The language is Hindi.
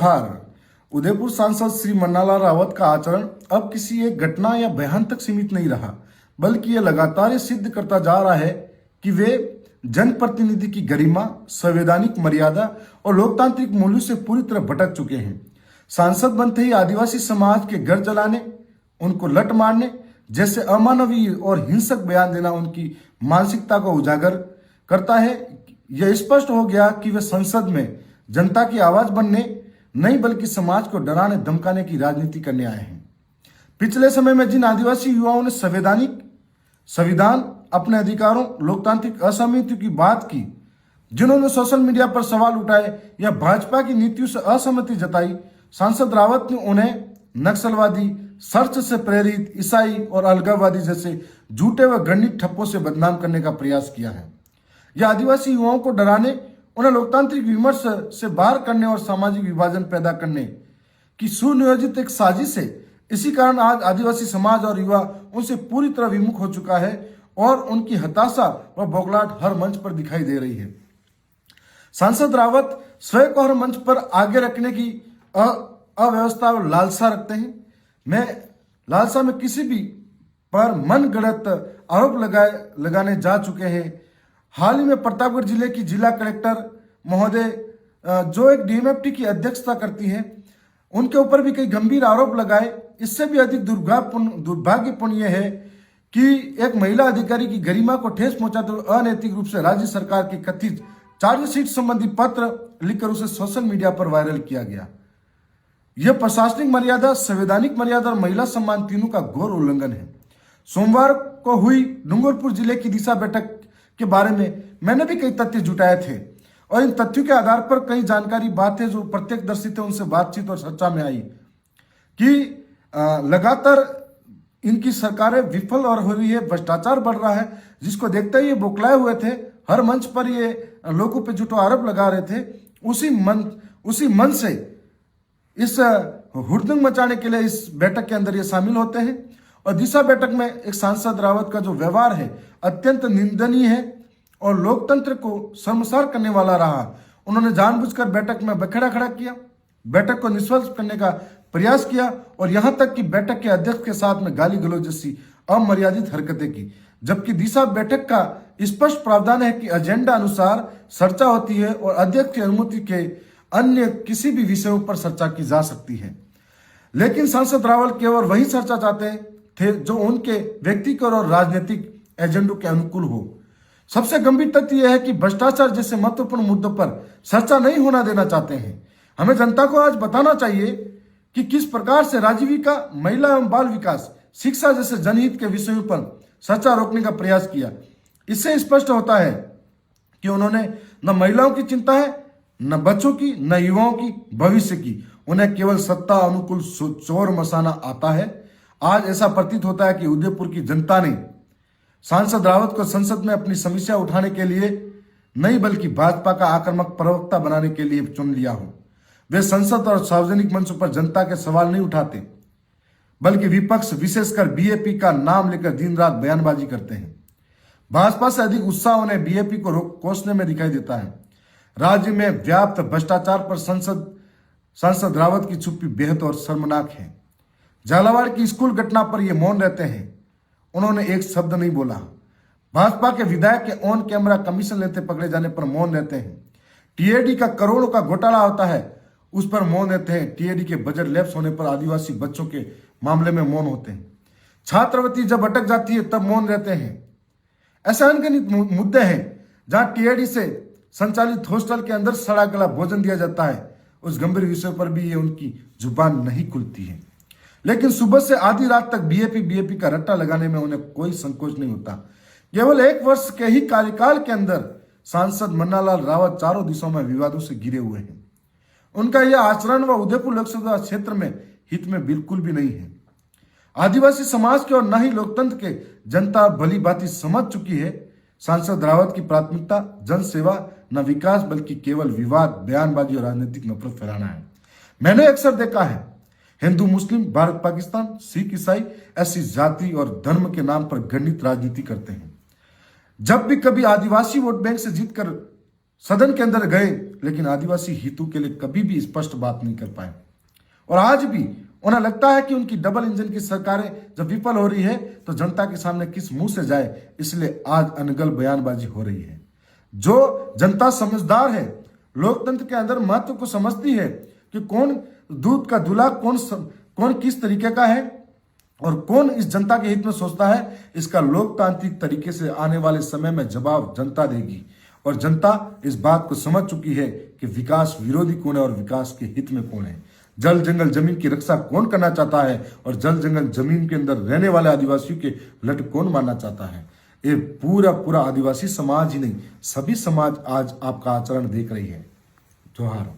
हार उदयपुर सांसद श्री मन्नालाल रावत का आचरण अब किसी एक घटना या बयान तक सीमित नहीं रहा, बल्कि ये लगातार ये सिद्ध करता जा रहा है कि वे जनप्रतिनिधि की गरिमा, संवैधानिक मर्यादा और लोकतांत्रिक मूल्यों से पूरी तरह भटक चुके हैं। सांसद बनते ही आदिवासी समाज के घर जलाने, उनको लठ मारने जैसे अमानवीय और हिंसक बयान देना उनकी मानसिकता को उजागर करता है। यह स्पष्ट हो गया कि वे संसद में जनता की आवाज बनने नहीं बल्कि समाज को डराने धमकाने की राजनीति करने आए हैं। पिछले समय में जिन आदिवासी युवाओं ने संविधान, अपने अधिकारों, लोकतांत्रिक असहमति की बात की, जिन्होंने सोशल मीडिया पर सवाल उठाए या भाजपा की नीतियों से असहमति जताई, सांसद रावत ने उन्हें नक्सलवादी, सर्च से प्रेरित, ईसाई और अलगाववादी जैसे झूठे व घृणित ठप्पों से बदनाम करने का प्रयास किया है। यह आदिवासी युवाओं को डराने, उन्हें लोकतांत्रिक विमर्श से बाहर करने और सामाजिक विभाजन पैदा करने की सुनियोजित एक साजिश है। इसी कारण आज आदिवासी समाज और युवा उनसे पूरी तरह विमुख हो चुका है और उनकी हताशा व बौखलाहट हर मंच पर दिखाई दे रही है। सांसद रावत स्वयं को हर मंच पर आगे रखने की अव्यवस्था और लालसा रखते हैं। लालसा में किसी भी पर मन गढ़ंत आरोप लगाने जा चुके हैं। हाल ही में प्रतापगढ़ जिले की जिला कलेक्टर महोदय, जो एक डीएमएफटी की अध्यक्षता करती है, उनके ऊपर भी कई गंभीर आरोप लगाए। इससे भी अधिक दुर्भाग्यपूर्ण यह है कि एक महिला अधिकारी की गरिमा को ठेस पहुंचाते हुए अनैतिक रूप से राज्य सरकार के कथित चार्जशीट संबंधी पत्र लिखकर उसे सोशल मीडिया पर वायरल किया गया। यह प्रशासनिक मर्यादा, संवैधानिक मर्यादा और महिला सम्मान तीनों का घोर उल्लंघन है। सोमवार को हुई डूंगरपुर जिले की दिशा बैठक के बारे में मैंने भी कई तथ्य जुटाए थे और इन तथ्यों के आधार पर कई जानकारी बातें जो प्रत्यक्षदर्शी थे उनसे बातचीत और चर्चा में आई कि लगातार इनकी सरकारें विफल और हो रही है, भ्रष्टाचार बढ़ रहा है, जिसको देखते हुए ये बौखलाए हुए थे। हर मंच पर ये लोगों पे झूठा आरोप लगा रहे थे। उसी मन से इस हुड़दंग मचाने के लिए इस बैठक के अंदर ये शामिल होते हैं। और दिशा बैठक में एक सांसद रावत का जो व्यवहार है अत्यंत निंदनीय है और लोकतंत्र को शर्मसार करने वाला रहा। उन्होंने जानबूझकर बैठक में बखेड़ा खड़ा किया, बैठक को निष्फल करने का प्रयास किया और यहां तक कि बैठक के अध्यक्ष के साथ में गाली गलौज जैसी अमर्यादित हरकतें की। जबकि दिशा बैठक का स्पष्ट प्रावधान है कि एजेंडा अनुसार चर्चा होती है और अध्यक्ष की अनुमति के अन्य किसी भी विषयों पर चर्चा की जा सकती है। लेकिन सांसद रावत केवल वही चर्चा चाहते थे जो उनके व्यक्तिगत और राजनीतिक एजेंडों के अनुकूल हो। सबसे गंभीर तथ्य यह है कि भ्रष्टाचार जैसे महत्वपूर्ण मुद्दों पर चर्चा नहीं होना देना चाहते हैं। हमें जनता को आज बताना चाहिए कि किस प्रकार से राजीविका, महिला एवं बाल विकास, शिक्षा जैसे जनहित के विषयों पर चर्चा रोकने का प्रयास किया। इससे स्पष्ट होता है कि उन्होंने न महिलाओं की चिंता है, न बच्चों की, न युवाओं की भविष्य की। उन्हें केवल सत्ता अनुकूल चोर मसाना आता है। आज ऐसा प्रतीत होता है कि उदयपुर की जनता ने सांसद रावत को संसद में अपनी समस्या उठाने के लिए नहीं बल्कि भाजपा का आक्रामक प्रवक्ता बनाने के लिए चुन लिया हो। वे संसद और सार्वजनिक मंचों पर जनता के सवाल नहीं उठाते बल्कि विपक्ष, विशेषकर बीएपी का नाम लेकर दिन रात बयानबाजी करते हैं। भाजपा से अधिक उत्साह उन्हें बीएपी को कोसने में दिखाई देता है। राज्य में व्याप्त भ्रष्टाचार पर सांसद रावत की चुप्पी बेहद और शर्मनाक है। झालावाड़ की स्कूल घटना पर ये मौन रहते हैं, उन्होंने एक शब्द नहीं बोला। भाजपा के विधायक के ऑन कैमरा कमीशन लेते पकड़े जाने पर मौन रहते हैं। टीएडी का करोड़ों का घोटाला होता है, उस पर मौन रहते हैं। टीएडी के बजट लैप्स होने पर आदिवासी बच्चों के मामले में मौन होते हैं। छात्रवृत्ति जब अटक जाती है तब मौन रहते हैं। ऐसे अनगिनत मुद्दे हैं जहां टीएडी से संचालित हॉस्टल के अंदर सड़ा गला भोजन दिया जाता है। उस गंभीर विषय पर भी ये उनकी जुबान नहीं खुलती है। लेकिन सुबह से आधी रात तक बीएपी का रट्टा लगाने में उन्हें कोई संकोच नहीं होता। केवल 1 वर्ष के ही कार्यकाल के अंदर सांसद मन्नालाल रावत चारों दिशाओं में विवादों से घिरे हुए हैं। उनका यह आचरण व उदयपुर लोकसभा क्षेत्र में हित में बिल्कुल भी नहीं है। आदिवासी समाज के और न ही लोकतंत्र के जनता भली भांति समझ चुकी है। सांसद रावत की प्राथमिकता जन सेवा, न विकास, बल्कि केवल विवाद, बयानबाजी और राजनीतिक नफरत फैलाना है। मैंने अक्सर देखा है हिंदू मुस्लिम, भारत पाकिस्तान, सिख ईसाई ऐसी जाति और धर्म के नाम पर घृणित राजनीति करते हैं। जब भी कभी आदिवासी वोट बैंक से जीतकर सदन के अंदर गए, लेकिन आदिवासी हितों के लिए कभी भी स्पष्ट बात नहीं कर पाए। और आज भी उन्हें लगता है कि उनकी डबल इंजन की सरकारें जब विफल हो रही है तो जनता के सामने किस मुंह से जाए, इसलिए आज अनगल बयानबाजी हो रही है। जो जनता समझदार है, लोकतंत्र के अंदर महत्व को समझती है कि कौन दूध का दूल्हा, कौन किस तरीके का है और कौन इस जनता के हित में सोचता है, इसका लोकतांत्रिक तरीके से आने वाले समय में जवाब जनता देगी। और जनता इस बात को समझ चुकी है कि विकास विरोधी कौन है और विकास के हित में कौन है। जल जंगल जमीन की रक्षा कौन करना चाहता है और जल जंगल जमीन के अंदर रहने वाले आदिवासियों के लट कौन मानना चाहता है। ये पूरा आदिवासी समाज ही नहीं, सभी समाज आज आपका आचरण देख रही है। जोहार।